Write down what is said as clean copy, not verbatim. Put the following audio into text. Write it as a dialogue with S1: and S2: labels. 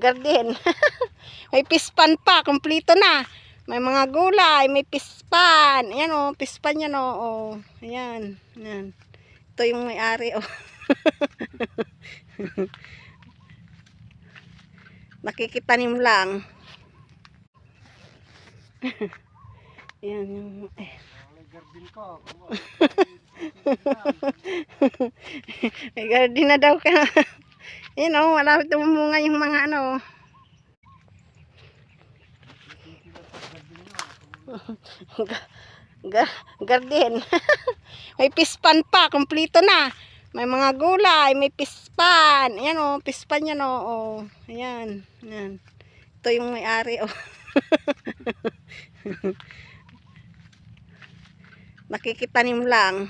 S1: Garden. May pispan pa, kumpleto na. May mga gulay, may pispan. Ayan o, pispan yan o. Oh. Ayan, ayan. Ito yung may-ari o. Nakikitanim lang. Ayan yung... May garden na daw ka. Ayan o, malapit tumunga yung mga ano. Garden. May pispan pa, kumpleto na. May mga gulay, may pispan. Ayan o, pispan yan o. Oh. Ayan, ayan. Ito yung may-ari o. Nakikitanim lang.